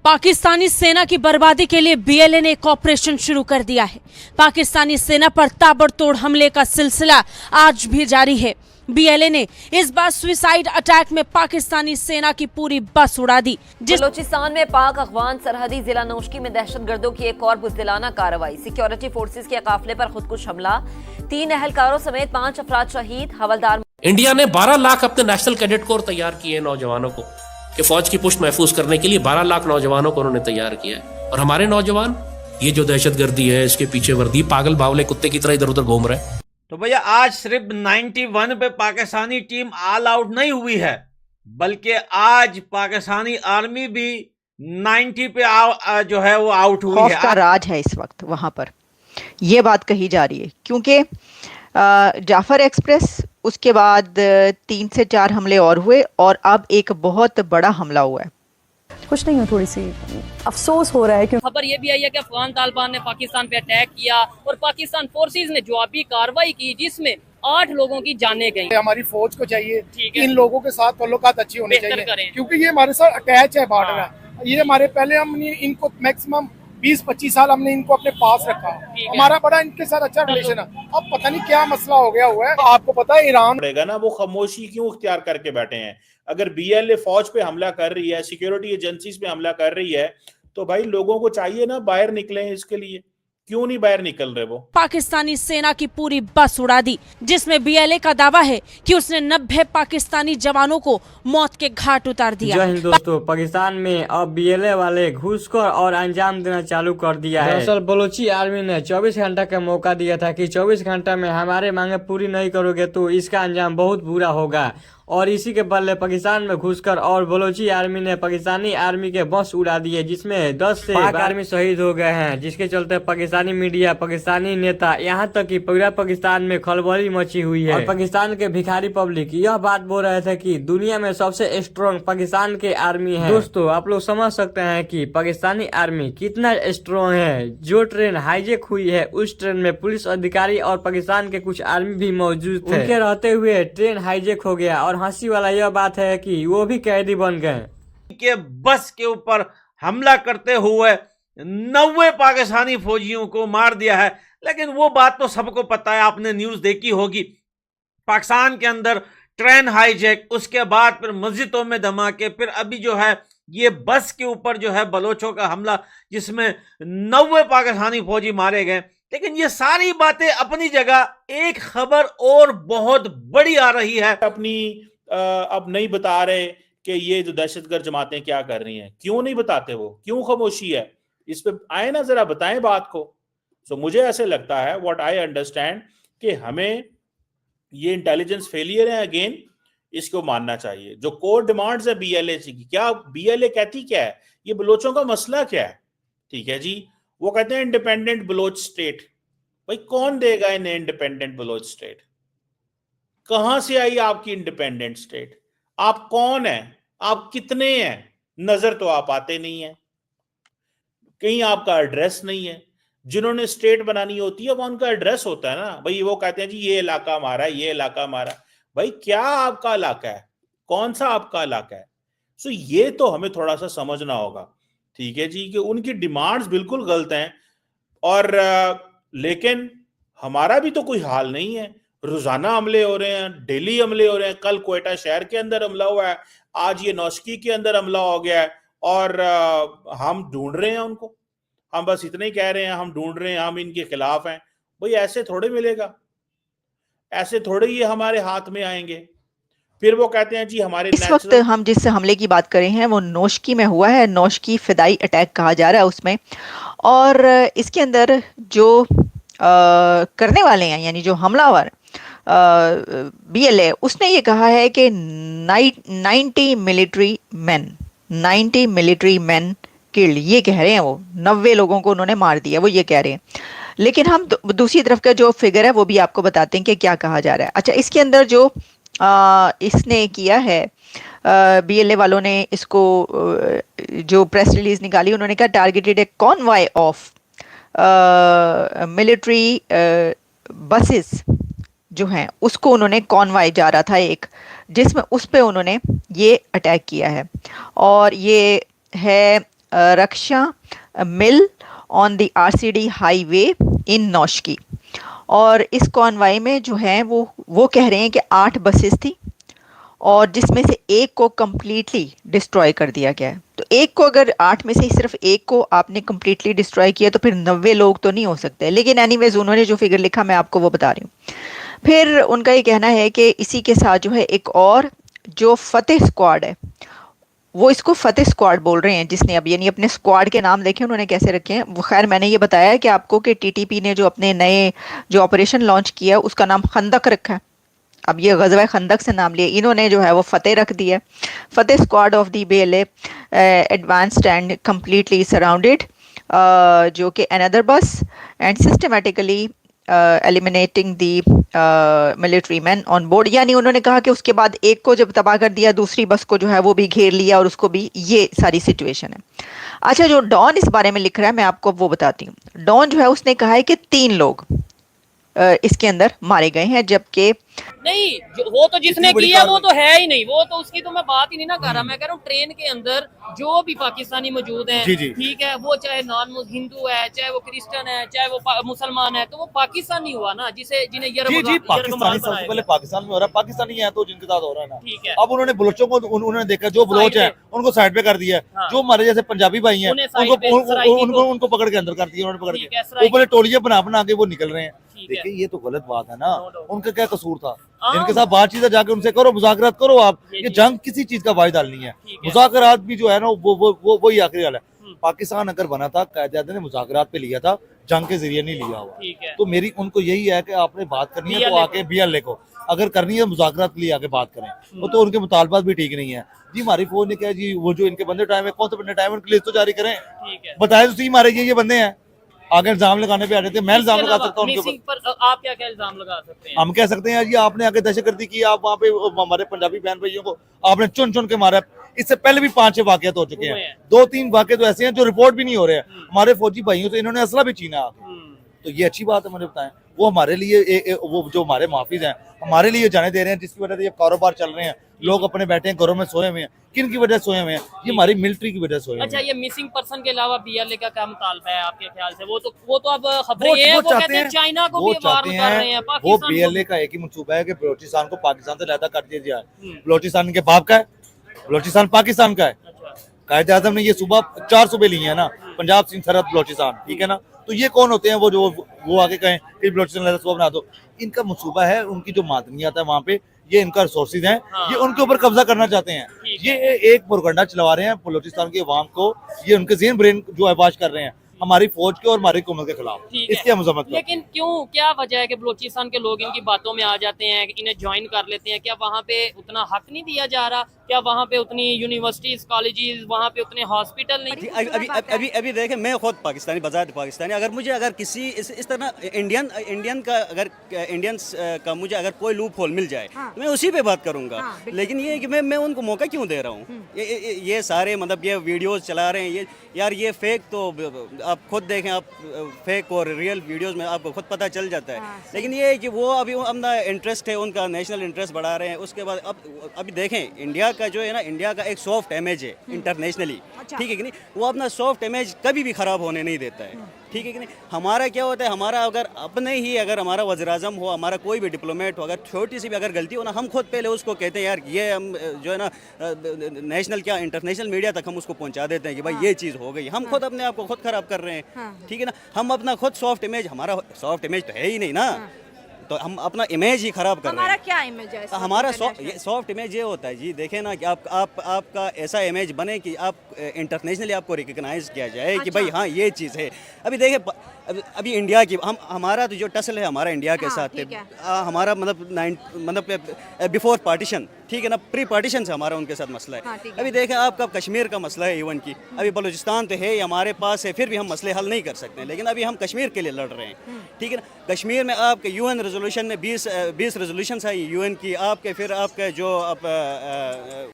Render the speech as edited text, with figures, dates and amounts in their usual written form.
पाकिस्तानी सेना की बर्बादी के लिए बीएलए ने एक ऑपरेशन शुरू कर दिया है। पाकिस्तानी सेना पर ताबड़तोड़ हमले का सिलसिला आज भी जारी है। बीएलए ने इस बार सुसाइड अटैक में पाकिस्तानी सेना की पूरी बस उड़ा दी। बलोचिस्तान में पाक अफगान सरहदी जिला नौशकी में दहशतगर्दों की एक और बुज़दिलाना कार्रवाई। सिक्योरिटी फोर्सेस के काफिले पर खुदकुश हमला, 3 अहलकारों समेत 5 अफराद शहीद। हवलदार इंडिया ने 12 लाख अपने नेशनल कैडेट कोर तैयार किए नौजवानों को कि फौज की पुष्ट महफूज करने के लिए 12 लाख नौजवानों को उन्होंने तैयार किया है। और हमारे नौजवान ये जो दहशतगर्दी है इसके पीछे वर्दी पागल बावले कुत्ते की तरह इधर उधर घूम रहे हैं। तो भैया आज सिर्फ 91 पे पाकिस्तानी टीम ऑल आउट नहीं हुई है, बल्कि आज पाकिस्तानी आर्मी भी 90 पे जो है वो आउट हुई है। खौफ का राज है इस वक्त वहां पर, ये बात कही जा रही है, क्योंकि जाफर एक्सप्रेस, उसके बाद 3 से 4 हमले और हुए और अब एक बहुत बड़ा हमला हुआ है। कुछ नहीं हो, थोड़ी सी अफसोस हो रहा है क्योंकि खबर ये भी आई है कि अफगान तालिबान ने पाकिस्तान पे अटैक किया और पाकिस्तान फोर्सेस ने जवाबी कार्रवाई की जिसमें 8 लोगों की जानें गई। हमारी फौज को चाहिए इन लोगों के साथ ताल्लुकात अच्छी होनी चाहिए, क्योंकि ये हमारे साथ अटैच है बॉर्डर में। ये हमारे पहले हमने इनको मैक्सिमम 20-25 साल हमने इनको अपने पास रखा, हमारा बड़ा इनके साथ अच्छा रिलेशन है। अब पता नहीं क्या मसला हो गया हुआ है। आपको पता है ईरान पड़ेगा ना, वो खामोशी क्यों इख्तियार करके बैठे हैं। अगर बीएलए फौज पे हमला कर रही है, सिक्योरिटी एजेंसीज पे हमला कर रही है, तो भाई लोगों को चाहिए ना बाहर निकले। इसके लिए क्यों नहीं बाहर निकल रहे वो? पाकिस्तानी सेना की पूरी बस उड़ा दी, जिसमें बीएलए का दावा है कि उसने 90 पाकिस्तानी जवानों को मौत के घाट उतार दिया। जय हिंद दोस्तों, पाकिस्तान में अब बीएलए वाले घुसखोर और अंजाम देना चालू कर दिया है। दरअसल बलोची आर्मी ने 24 घंटा का मौका दिया था कि 24 घंटा में हमारे मांगे पूरी नहीं करोगे तो इसका अंजाम बहुत बुरा होगा। और इसी के बदले पाकिस्तान में घुसकर और बलोची आर्मी ने पाकिस्तानी आर्मी के बस उड़ा दिए, जिसमें 10 से पाक आर्मी शहीद हो गए हैं। जिसके चलते पाकिस्तानी मीडिया, पाकिस्तानी नेता, यहाँ तक कि पूरा पाकिस्तान में खलबली मची हुई है। और पाकिस्तान के भिखारी पब्लिक यह बात बोल रहे थे कि दुनिया में सबसे स्ट्रॉन्ग पाकिस्तान के आर्मी है। दोस्तों, आप लोग समझ सकते हैं कि पाकिस्तानी आर्मी कितना स्ट्रॉन्ग है। जो ट्रेन हाईजेक हुई है उस ट्रेन में पुलिस अधिकारी और पाकिस्तान के कुछ आर्मी भी मौजूद थे। उनके रहते हुए ट्रेन हाईजेक हो गया और हंसी वाला यह बात है कि वो भी कैदी बन गए। के बस के ऊपर हमला करते हुए 90 पाकिस्तानी फौजियों को मार दिया है। लेकिन वो बात तो सबको पता है, आपने न्यूज देखी होगी। पाकिस्तान के अंदर ट्रेन हाईजैक, उसके बाद फिर मस्जिदों में धमाके, फिर अभी जो है ये बस के ऊपर जो है बलोचों का हमला, जिसमें 90 पाकिस्तानी फौजी मारे गए। लेकिन ये सारी बातें अपनी जगह, एक खबर और बहुत बड़ी आ रही है। अपनी अब नहीं बता रहे कि ये जो दहशतगर्द जमातें क्या कर रही हैं। क्यों नहीं बताते वो? क्यों खामोशी है? इस पे आए ना, जरा बताएं बात को। सो मुझे ऐसे लगता है, व्हाट आई अंडरस्टैंड, कि हमें ये इंटेलिजेंस फेलियर है अगेन, इसको मानना चाहिए। जो कोर डिमांड्स है बीएलए की, क्या बीएलए कहती क्या है, ये बलोचों का मसला क्या है? ठीक है जी, वो कहते हैं इंडिपेंडेंट बलोच स्टेट। भाई कौन देगा इन्हें इंडिपेंडेंट बलोच स्टेट? कहां से आई आपकी इंडिपेंडेंट स्टेट? आप कौन है? आप कितने हैं? नजर तो आप आते नहीं है, कहीं आपका एड्रेस नहीं है। जिन्होंने स्टेट बनानी होती है वो उनका एड्रेस होता है ना भाई। वो कहते हैं जी ये इलाका हमारा है, ये इलाका हमारा। भाई क्या आपका इलाका है? कौन सा आपका इलाका है? सो ये तो हमें थोड़ा सा समझना होगा, ठीक है जी, कि उनकी डिमांड्स बिल्कुल गलत हैं। और लेकिन हमारा भी तो कोई हाल नहीं है। रोजाना हमले हो रहे हैं, डेली हमले हो रहे हैं। कल क्वेटा शहर के अंदर हमला हुआ है, आज ये नौशकी के अंदर हमला हो गया है। और हम ढूंढ रहे हैं उनको। हम बस इतने ही कह रहे हैं हम ढूंढ रहे हैं, हम इनके खिलाफ हैं। भाई ऐसे थोड़े मिलेगा, ऐसे थोड़े ये हमारे हाथ में आएंगे। फिर वो कहते हैं जी हमारे इस वक्त हम जिस हमले की बात कर रहे हैं वो नौशकी में हुआ है। नौशकी फिदाई अटैक कहा जा रहा है उसमें। और इसके अंदर जो करने वाले हैं, यानी जो हमलावर बीएलए, उसने ये कहा है कि 90 मिलिट्री मैन किल्ड, ये कह रहे हैं वो। 90 लोगों को उन्होंने मार दिया, वो ये कह रहे हैं। लेकिन हम दूसरी तरफ का जो फिगर है वो भी आपको बताते हैं कि क्या कहा जा रहा है। अच्छा, इसके अंदर जो इसने किया है, बीएलए वालों ने इसको जो प्रेस रिलीज निकाली, उन्होंने कहा targeted A convoy of military buses जो हैं, उसको उन्होंने कॉन्वॉय जा रहा था एक, जिसमें उस पे उन्होंने ये अटैक किया है। और ये है रक्षा मिल on the RCD highway in Noshki. और इस कॉन्वाई में जो है वो कह रहे हैं कि 8 बसेस थी और जिसमें से एक को कम्प्लीटली डिस्ट्रॉय कर दिया गया है। तो एक को, अगर 8 में से सिर्फ एक को आपने कम्प्लीटली डिस्ट्रॉय किया तो फिर 90 लोग तो नहीं हो सकते। लेकिन एनीवेज उन्होंने जो फिगर लिखा मैं आपको वो बता रही हूँ। फिर उनका ये कहना है कि इसी के साथ जो है एक और जो फतेह स्क्वाड है, वो इसको फतेह स्क्वाड बोल रहे हैं जिसने अब, यानी अपने स्क्वाड के नाम देखे उन्होंने कैसे रखे हैं वो। खैर मैंने ये बताया है कि आपको कि TTP ने जो अपने नए जो ऑपरेशन लॉन्च किया उसका नाम खंदक रखा है। अब ये गज़वा खंदक से नाम लिया, इन्होंने जो है वो फतेह रख दिया। Fateh squad of the BLA advanced and completely surrounded, जो कि another bus and systematically eliminating the military man on board. यानी उन्होंने कहा कि उसके बाद एक को जब तबाह कर दिया, दूसरी बस को जो है वो भी घेर लिया और उसको भी, ये सारी सिचुएशन है। अच्छा, जो डॉन इस बारे में लिख रहा है मैं आपको वो बताती हूँ। डॉन जो है उसने कहा है कि 3 लोग इसके अंदर मारे गए हैं, जबकि नहीं, वो तो जिसने किया वो तो है ही नहीं, वो तो उसकी तो मैं बात ही नहीं ना कर रहा। मैं कह रहा हूँ ट्रेन के अंदर जो भी पाकिस्तानी मौजूद हैं, ठीक है, वो चाहे नॉन हिंदू है, चाहे वो क्रिश्चियन है, चाहे वो मुसलमान है, तो वो पाकिस्तानी हुआ ना, जिन्हें पाकिस्तानी सबसे पहले पाकिस्तान में हो रहा है, पाकिस्तानी है तो जिनके साथ हो रहा है ना, ठीक है। अब उन्होंने बलोचों को, उन्होंने देखा जो बलोच है उनको साइड पे कर दिया, जो हमारे जैसे पंजाबी भाई हैं उनको पकड़ के अंदर कर दिया उन्होंने, पकड़ के ऊपर टोलियां बना के वो निकल रहे हैं। देखिए ये तो गलत बात है ना, उनका क्या कसूर था? जिनके साथ बातचीत जाके उनसे करो, मुज़ाकरात करो आप। ये जंग किसी चीज का वायदा नहीं है, मुज़ाकरात भी जो है ना वो ही आखिरी हाल है। पाकिस्तान अगर बना था, कायदे ने मुज़ाकरात पे लिया था, जंग के जरिए नहीं लिया हुआ। तो मेरी उनको यही है कि आपने बात करनी है तो आके BLA को अगर करनी है मुज़ाकरात के लिए आके बात करें। वो तो उनके मुतालबात भी ठीक नहीं है जी। हमारी फौज ने क्या जी, वो जो इनके बंदे टाइम है, कौन से बंदे टाइम है, उनकी लिस्ट तो जारी करें, बताए तो सही हमारे ये बंदे हैं। आगे इल्जाम लगाने पे आ रहे थे, मैं इल्जाम लगा सकता हूँ उनके ऊपर। आप क्या इल्जाम लगा सकते हैं? हम कह सकते हैं जी आपने आगे दहशतगर्दी की, आप वहाँ पे हमारे पंजाबी बहन भाइयों को आपने चुन चुन के मारा। इससे पहले भी 5-6 वाकयात हो चुके हैं, 2-3 वाकये तो ऐसे हैं जो रिपोर्ट भी नहीं हो रहे हैं। हमारे फौजी भाइयों से इन्होंने असला भी छीना आगे, तो ये अच्छी बात है। मुझे बताएं, वो हमारे लिए वो जो हमारे मुहाफिज हैं हमारे लिए जाने दे रहे हैं, जिसकी वजह से ये कारोबार चल रहे हैं, लोग अपने बैठे हैं, घरों में सोए हुए हैं। किन की वजह सोए हुए हैं? ये हमारी मिलिट्री की वजह सोए हुए हैं। अच्छा, ये मिसिंग पर्सन के अलावा BLA का क्या मुतालबा है आपके ख्याल से? वो तो अब खबरें हैं, वो कहते हैं चाइना को भी वार्न कर रहे हैं, वो BLA का एक ही मंसूबा है कि बलोचिस्तान को पाकिस्तान से अलहदा कर दिया जाए। बलोचिस्तान के बाप का है, बलोचिस्तान पाकिस्तान का है। कायदे आज़म ने ये सूबा 4 सूबे लिए हैं ना, पंजाब, सिंध, सरहद, बलोचिस्तान, ठीक है ना। तो ये कौन होते हैं वो आगे कहें कि बलोचिस्तान सूबा बना दो? इनका मंसूबा है, उनकी जो मादनियात है वहाँ पे, ये इनका रिसोर्सेज हैं, ये उनके ऊपर कब्जा करना चाहते हैं। ये एक प्रोपेगेंडा चलवा रहे हैं बलोचिस्तान के अवाम को, ये उनके ज़हन ब्रेन जो है वाश कर रहे हैं हमारी फौज के और हमारी हुकूमत के खिलाफ। इसकी हम मजम्मत करते हैं। लेकिन क्यों, क्या वजह है कि बलोचिस्तान के लोग इनकी बातों में आ जाते हैं, इन्हें ज्वाइन कर लेते हैं? क्या वहाँ पे उतना हक नहीं दिया जा रहा? क्या वहाँ पे उतनी यूनिवर्सिटीज, कॉलेजेस, वहाँ पे उतने हॉस्पिटल नहीं? अभी देखें, मैं खुद पाकिस्तानी, बजात पाकिस्तानी, अगर किसी इस तरह इंडियन का मुझे अगर कोई लूप होल मिल जाए तो मैं उसी पे बात करूँगा। लेकिन ये कि मैं उनको मौका क्यों दे रहा हूँ? ये सारे मतलब ये वीडियोस चला रहे हैं, ये फेक, तो आप खुद देखें, आप फेक और रियल वीडियोस में आपको खुद पता चल जाता है। लेकिन ये है कि वो अभी अपना इंटरेस्ट है, उनका नेशनल इंटरेस्ट बढ़ा रहे हैं। उसके बाद अभी देखें, इंडिया का जो है ना, इंडिया का एक सॉफ्ट इमेज है इंटरनेशनली, ठीक है कि नहीं? वो अपना सॉफ्ट इमेज कभी भी खराब होने नहीं देता है, ठीक है कि नहीं? हमारा क्या होता है, हमारा अगर अपने ही अगर हमारा वज़ीर-ए-आज़म हो, हमारा कोई भी डिप्लोमेट हो, अगर छोटी सी भी अगर गलती हो ना, हम खुद पहले उसको कहते हैं यार ये हम जो है ना नेशनल क्या इंटरनेशनल मीडिया तक हम उसको पहुंचा देते हैं कि भाई ये चीज़ हो गई। हम खुद अपने आप को खुद खराब कर रहे हैं, ठीक है ना? हम अपना खुद सॉफ्ट इमेज, हमारा सॉफ्ट इमेज तो है ही नहीं ना, तो हम अपना इमेज ही खराब कर रहे हैं। हमारा क्या इमेज है? हमारा सॉफ्ट इमेज ये होता है जी, देखें ना कि आपका ऐसा इमेज बने कि आप इंटरनेशनली आपको रिकग्नाइज किया जाए कि भाई हाँ ये चीज़ है। अभी देखें, अभी इंडिया की हमारा तो जो टसल है हमारा इंडिया के साथ है, हमारा मतलब बिफोर पार्टीशन, ठीक है ना, प्री पार्टीशन से हमारा उनके साथ मसला है। अभी देखें, आपका कश्मीर का मसला है इवन की, अभी बलूचिस्तान तो है हमारे पास है, फिर भी हम मसले हल नहीं कर सकते हैं। लेकिन अभी हम कश्मीर के लिए लड़ रहे हैं, ठीक है ना। कश्मीर में आपके UN रेजोल्यूशन में 20 रेजोल्यूशन आई UN की, आपके फिर आपके जो